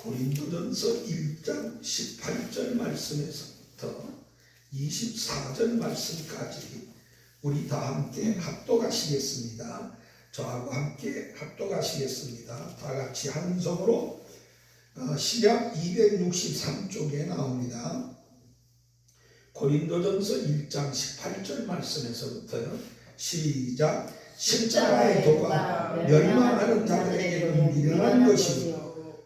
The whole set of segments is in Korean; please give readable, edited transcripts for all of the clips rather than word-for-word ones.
고린도전서 1장 18절 말씀에서부터 24절 말씀까지 우리 다 함께 합독하시겠습니다. 저하고 함께 합독하시겠습니다. 다 같이 한 성으로 시약 263쪽에 나옵니다. 고린도전서 1장 18절 말씀에서부터요. 시작. 십자가의 도가 멸망하는 자들에게는 미련한 것이요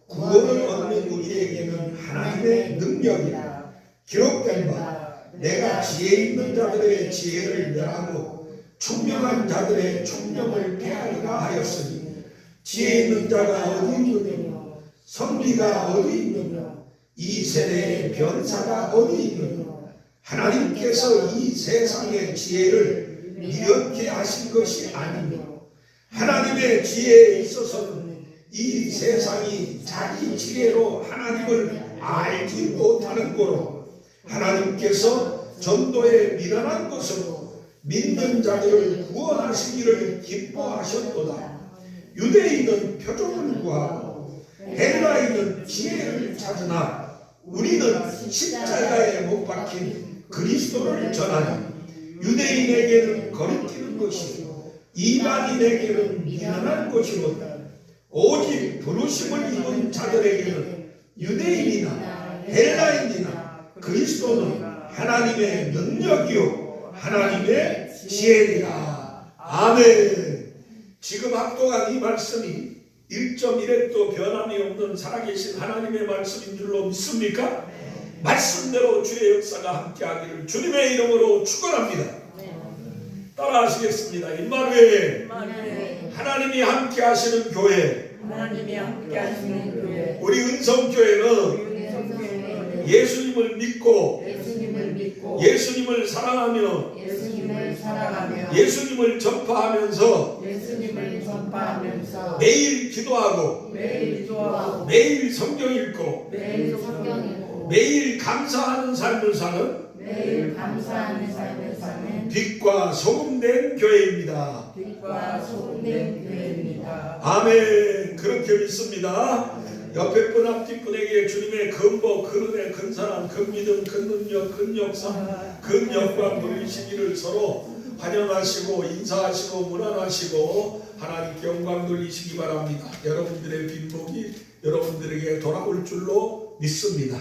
구원을 얻는 우리에게는 하나님의 능력이라. 기록된 바 내가 지혜 있는 자들의 지혜를 멸하고 총명한 자들의 총명을 폐하리라 하였으니 지혜 있는 자가 어디 있느냐 선비가 어디 있느냐 이 세대의 변사가 어디 있느냐 하나님께서 이 세상의 지혜를 미련케 하신 것이 아니며 하나님의 지혜에 있어서는 이 세상이 자기 지혜로 하나님을 알지 못하는 거로 하나님께서 전도에 미련한 것으로 믿는 자들을 구원하시기를 기뻐하셨도다. 유대인은 표적을 구하고 헬라인은 지혜를 찾으나 우리는 십자가에 못 박힌 그리스도를 전하니 유대인에게는 거리끼는 것이요 이방인에게는 미련한 것이로다. 오직 부르심을 입은 자들에게는 유대인이나 헬라인이나 그리스도는 하나님의 능력이요 하나님의 지혜니라. 아멘. 지금 합독한 이 말씀이 1.1획도 변함이 없는 살아계신 하나님의 말씀인 줄로 믿습니까? 말씀대로 주의 역사가 함께하기를 주님의 이름으로 축원합니다. 따라하시겠습니다. 임마누엘. 하나님이 함께하시는 교회. 우리 은성교회는 예수님을 믿고 예수님을 사랑하며 예수님을 전파하면서 매일 기도하고 매일 성경 읽고 매일 감사하는 삶을 사는 빛과 소금된 교회입니다. 아멘. 그렇게 믿습니다. 옆에 분 앞뒤 분에게 주님의 근복, 근은혜, 근사랑, 근믿음, 근능력, 근역사, 근영광 돌리시기를 서로 환영하시고 인사하시고 문안하시고 하나님께 영광 돌리시기 바랍니다. 여러분들의 빈복이 여러분들에게 돌아올 줄로 믿습니다.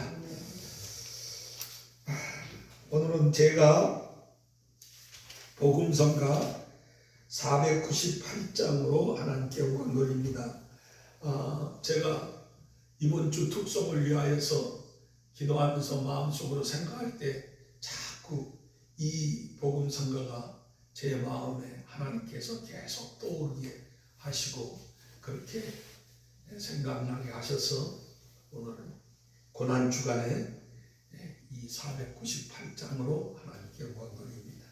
오늘은 제가 복음성가 498장으로 하나님께 영광 돌립니다. 제가 이번 주 특송을 위하여서 기도하면서 마음속으로 생각할 때 자꾸 이 복음성가가 제 마음에 하나님께서 계속 떠오르게 하시고 그렇게 생각나게 하셔서 오늘은 고난주간에 이 498장으로 하나님께 영광 돌립니다.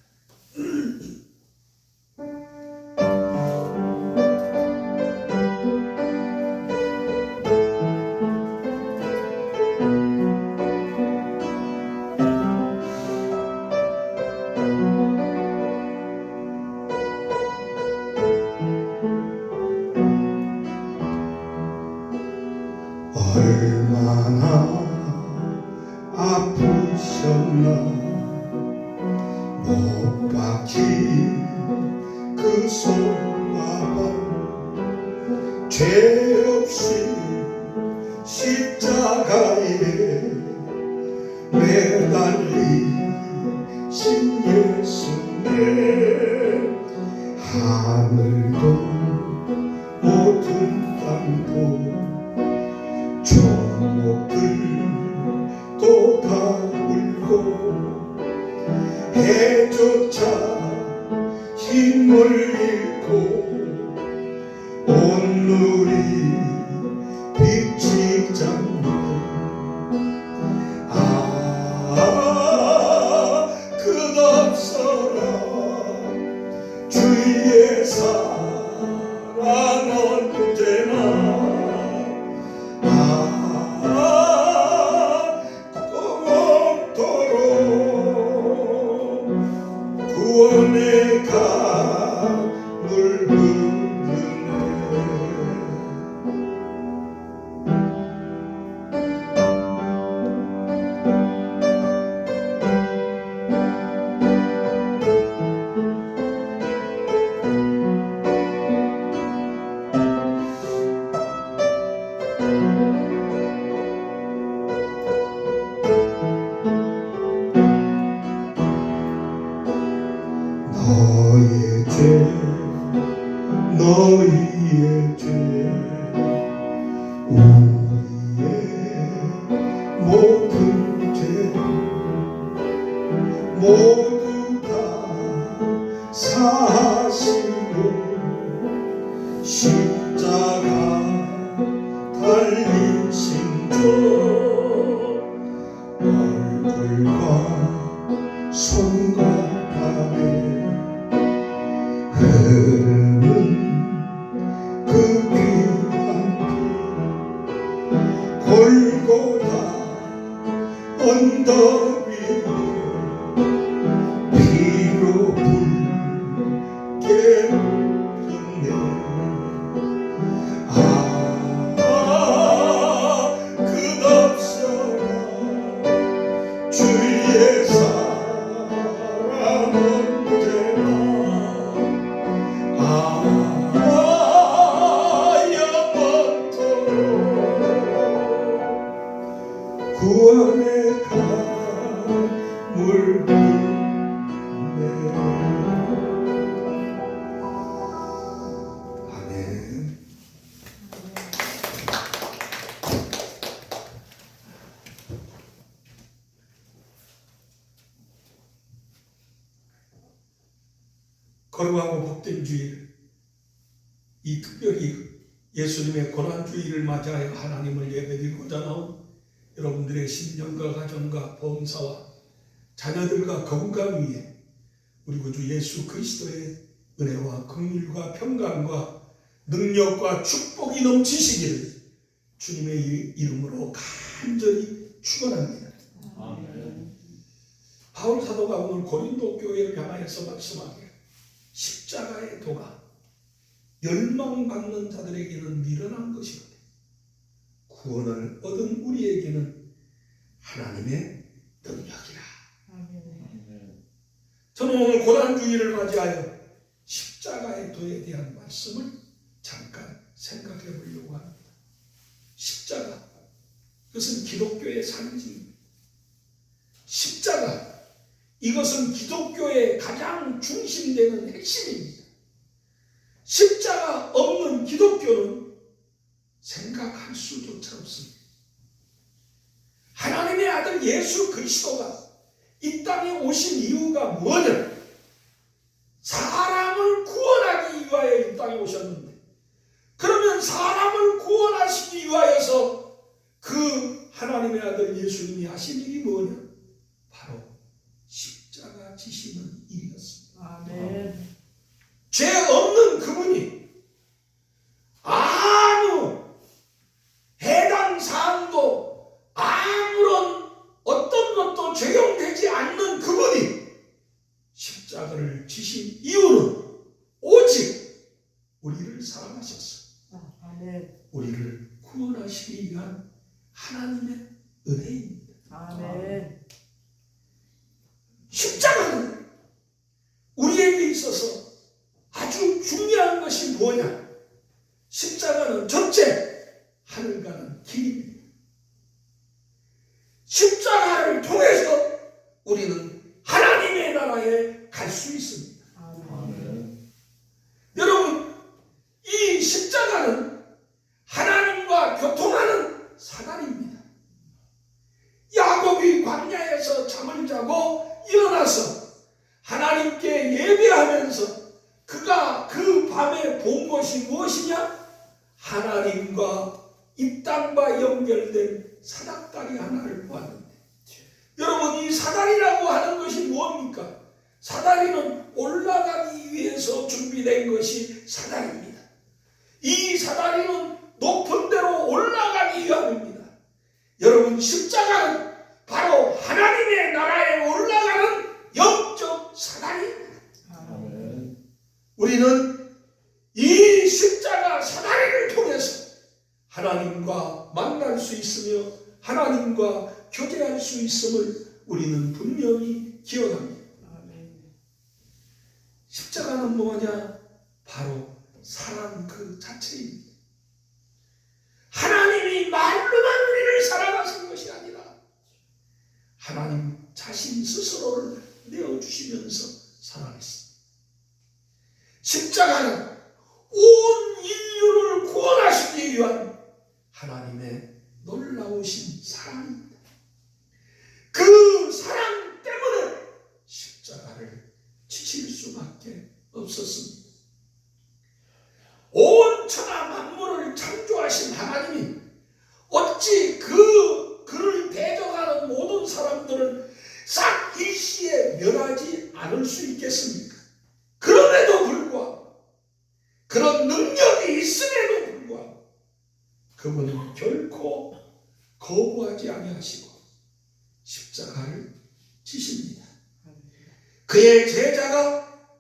얼마나 아프셨나 못 박힌 그 손가락 죄 없이 십자가에 매달리신 예수님 하늘도 모든 땅도 조목들도 다 울고 해조차 힘을 잃고 온누리 빛이 잠겨 끝없어라 얼굴과 손과 발에 흐르는 그 귀한 피 골고다 언덕 위에 피로 붉게 폈네. 끝없어라 주의 사랑은 언제나 영원토록 구원의 강물 네. 아멘. 거룩하고 복된 주일, 이 특별히 예수님의 고난주일을 맞이하여 하나님을 예배드리고자 나온 여러분들의 신령과 가정과 범사와 자녀들과 건강 위에 우리 구주 예수 그리스도의 은혜와 긍휼과 평강과 능력과 축복이 넘치시기를 주님의 이름으로 간절히 축원합니다. 바울 사도가 오늘 고린도 교회를 향하여서 말씀하기를 십자가의 도가 멸망받는 자들에게는 미련한 것이거든 구원을 얻은 우리에게는 하나님의 능력이라. 저는 오늘 고난주일을 맞이하여 십자가의 도에 대한 말씀을 잠깐 생각해 보려고 합니다. 십자가, 그것은 기독교의 상징입니다. 십자가, 이것은 기독교의 가장 중심되는 핵심입니다. 십자가 없는 기독교는 생각할 수조차 없습니다. 하나님의 아들 예수 그리스도가 이 땅에 오신 이유가 뭐냐? 사람을 구원하기 위하여 이 땅에 오셨는데, 그러면 사람을 구원하시기 위하여서 그 하나님의 아들 예수님이 하신 일이 뭐냐? 바로 십자가 지시는 일이었습니다. 아멘. 죄 없는 그분이 아무 해당 사항도 아무런 어떤 것도 적용되지 않는 그분이 십자가를 지신 이유는 오직 우리를 사랑하셨어. 아멘. 우리를 구원하시기 위한 하나님의 은혜입니다. 아멘. 십자가는 우리에게 있어서 아주 중요한 것이 뭐냐? 십자가는 첫째, 하늘 가는 길입니다. 십자가를 통해서 우리는 하나님의 나라에 갈 수 있습니다. 아멘. 여러분, 이 십자가는 하나님과 교통하는 사다리입니다. 야곱이 광야에서 잠을 자고 일어나서 하나님께 예배하면서 그가 그 밤에 본 것이 무엇이냐? 하나님과 이 땅과 연결된 사닥다리 하나를 보았는데, 여러분, 이 사다리라고 하는 것이 뭡니까? 사다리는 올라가기 위해서 준비된 것이 사다리입니다. 이 사다리는 높은 데로 올라가기 위함입니다. 여러분, 십자가는 바로 하나님의 나라에 올라가는 영적 사다리입니다. 아멘. 우리는 이 십자가 사다리를 통해서 하나님과 만날 수 있으며 하나님과 교제할 수 있음을 우리는 분명히 기억합니다. 아멘. 십자가는 뭐냐? 바로 사랑 그 자체입니다. 하나님이 말로만 우리를 사랑하신 것이 아니라 하나님 자신 스스로를 내어주시면서 사랑했습니다. 십자가는 온 인류를 구원하시기 위한 하나님의 놀라우신 사랑입니다. 그 사랑 때문에 십자가를 지실 수밖에 없었습니다. 온 천하 만물을 창조하신 하나님이 어찌 그 그럴 수 있겠습니까? 그럼에도 불구하고 그런 능력이 있음에도 불구하고 그분은 결코 거부하지 아니하시고 십자가를 지십니다. 그의 제자가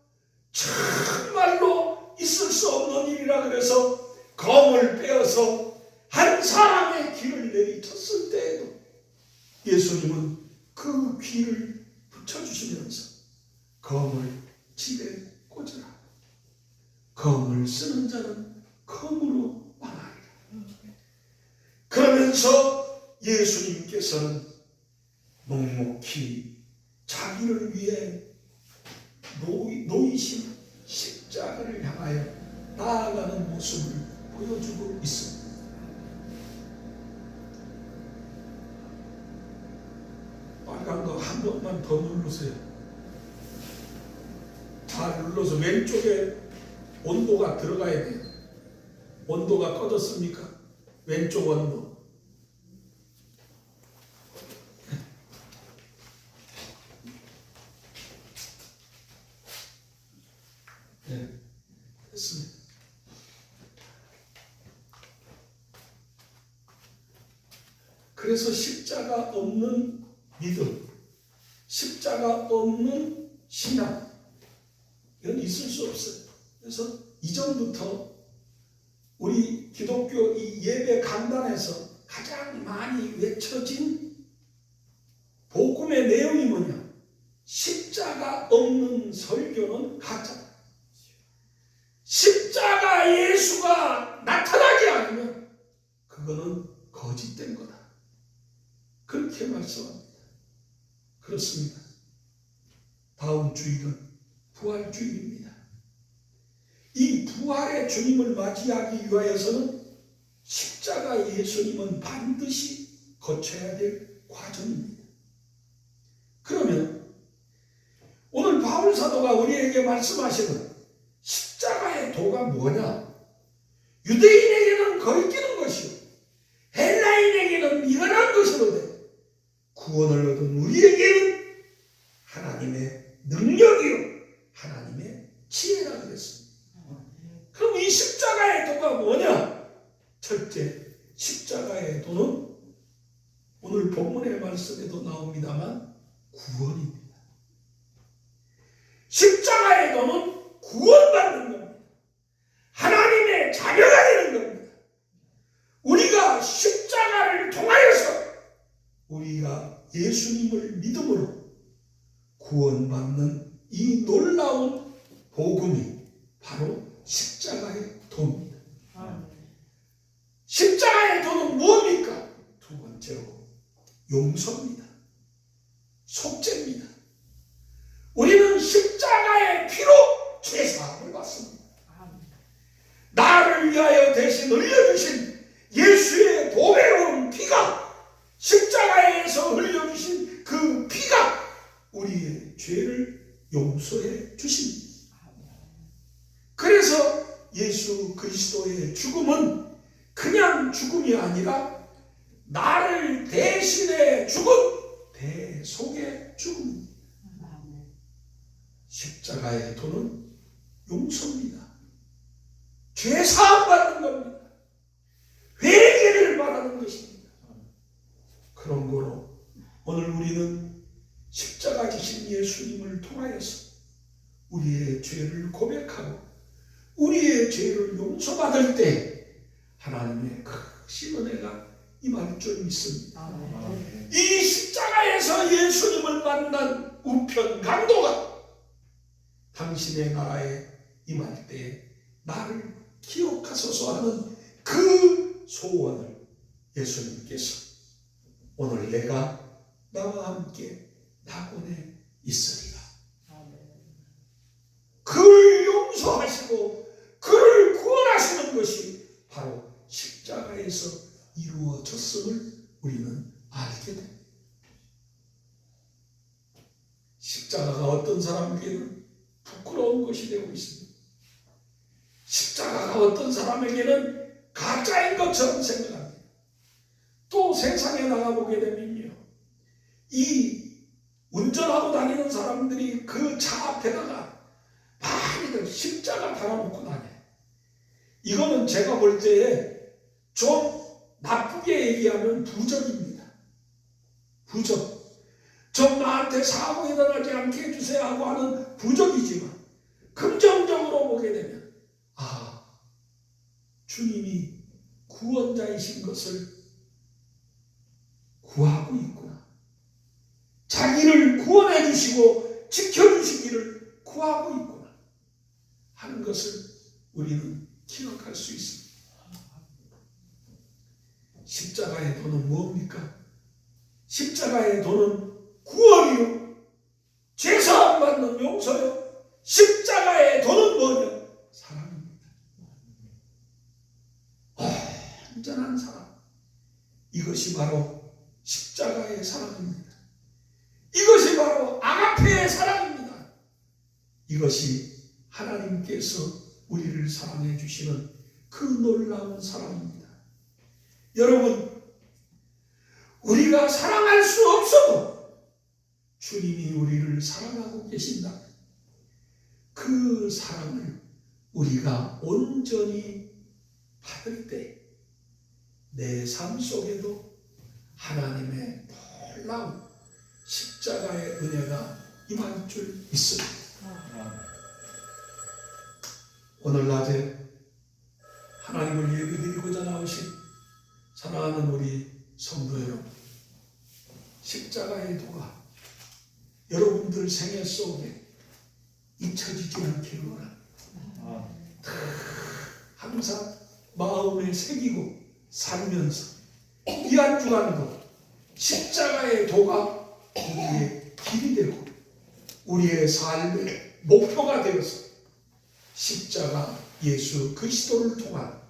정말로 있을 수 없는 일이라 그래서 검을 빼어서 한 사람의 귀를 내리쳤을 때에도 예수님은 그 귀를 붙여주시면서 검을 집에 꽂으라. 검을 쓰는 자는 검으로 망하리라. 그러면서 예수님께서는 묵묵히 자기를 위해 놓이신 십자가를 향하여 나아가는 모습을 보여주고 있습니다. 빨간 거 한 번만 더 누르세요. 잘 눌러서 왼쪽에 온도가 들어가야 돼요. 온도가 꺼졌습니까? 왼쪽 온도. 네, 됐습니다. 그래서 십자가 없는 믿음, 십자가 없는 신앙, 이건 있을 수 없어요. 그래서 이전부터 우리 기독교 이 예배 강단에서 가장 많이 외쳐진 복음의 내용이 뭐냐? 십자가 없는 설교는 가짜. 십자가 예수가 나타나지 않으면 그거는 거짓된 거다. 그렇게 말씀합니다. 그렇습니다. 다음 주일은 부활주일입니다. 이 부활의 주님을 맞이하기 위하여서는 십자가 예수님은 반드시 거쳐야 될 과정입니다. 그러면 오늘 바울 사도가 우리에게 말씀하시는 십자가의 도가 뭐냐? 유대인에게는 거리끼는 것이요 헬라인에게는 미련한 것이로되 구원을 얻은 우리에게는 하나님의 능력이요 하나님의 지혜라 그랬습니다. 그럼 이 십자가의 도가 뭐냐? 첫째, 십자가의 도는 오늘 본문의 말씀에도 나옵니다만 구원입니다. 십자가의 도는 구원받는 겁니다. 하나님의 자녀가 되는 겁니다. 우리가 십자가를 통하여서 우리가 예수님을 믿음으로 구원받는 이 놀라운 복음이 바로 십자가의 도입니다. 십자가의 도는 뭡니까? 두 번째로 용서입니다. 속죄입니다. 우리는 십자가의 피로 죄사함을 받습니다. 나를 위하여 대신 흘려주신 예수의 보배로운 피가 십자가에서 흘려주신 그 피가 우리의 죄를 용서해 주십니다. 그래서 예수 그리스도의 죽음은 그냥 죽음이 아니라 나를 대신해 죽은 대속의 죽음입니다. 십자가의 도는 용서입니다. 죄사함 받는 겁니다. 회개를 바라는 것입니다. 그런 거로 오늘 우리는 십자가 지신 예수님을 통하여서 우리의 죄를 고백하고 우리의 죄를 용서받을 때 하나님의 크신 은혜가 임할 줄 믿습니다. 이 십자가에서 예수님을 만난 우편 강도가 당신의 나라에 임할 때 나를 기억하소서 하는 그 소원을 예수님께서 오늘 내가 나와 함께 낙원에 있으리라. 그를 용서하시고 그를 구원하시는 것이 바로 십자가에서 이루어졌음을 우리는 알게 됩니다. 십자가가 어떤 사람에게는 부끄러운 것이 되고 있습니다. 십자가가 어떤 사람에게는 가짜인 것처럼 생각합니다. 또 세상에 나가보게 되면요, 이 운전하고 다니는 사람들이 그 차 앞에다가 많이들 십자가 달아놓고 다녀요. 이거는 제가 볼 때에 좀 나쁘게 얘기하면 부적입니다. 부적. 좀 나한테 사고 일어나지 않게 해주세요 하고 하는 부적이지만 긍정적으로 보게 되면 주님이 구원자이신 것을 구하고 있구나. 자기를 구원해 주시고 지켜주시기를 구하고 있구나 하는 것을 우리는 기억할 수 있습니다. 십자가의 도는 뭡니까? 십자가의 도는 구원이요, 죄사함 받는 용서요. 십자가의 도는 뭐냐? 사랑입니다. 완전한 사랑. 이것이 바로 십자가의 사랑입니다. 이것이 바로 아가페의 사랑입니다. 이것이 하나님께서 우리를 사랑해 주시는 그 놀라운 사랑입니다. 여러분, 우리가 사랑할 수 없어도 주님이 우리를 사랑하고 계신다. 그 사랑을 우리가 온전히 받을 때 내 삶 속에도 하나님의 놀라운 십자가의 은혜가 임할 줄 믿습니다. 오늘 낮에 하나님을 예배드리고자 나오신 사랑하는 우리 성도 여러분, 십자가의 도가 여러분들 생애 속에 잊혀지지 않기를 원합니다. 항상 마음에 새기고 살면서 이 한 주간도 십자가의 도가 우리의 길이 되고 우리의 삶의 목표가 되어서 십자가 예수 그리스도를 통한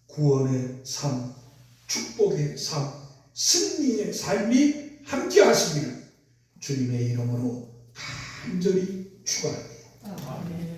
구원의 삶, 축복의 삶, 승리의 삶이 함께 하시기를 주님의 이름으로 간절히 축원합니다.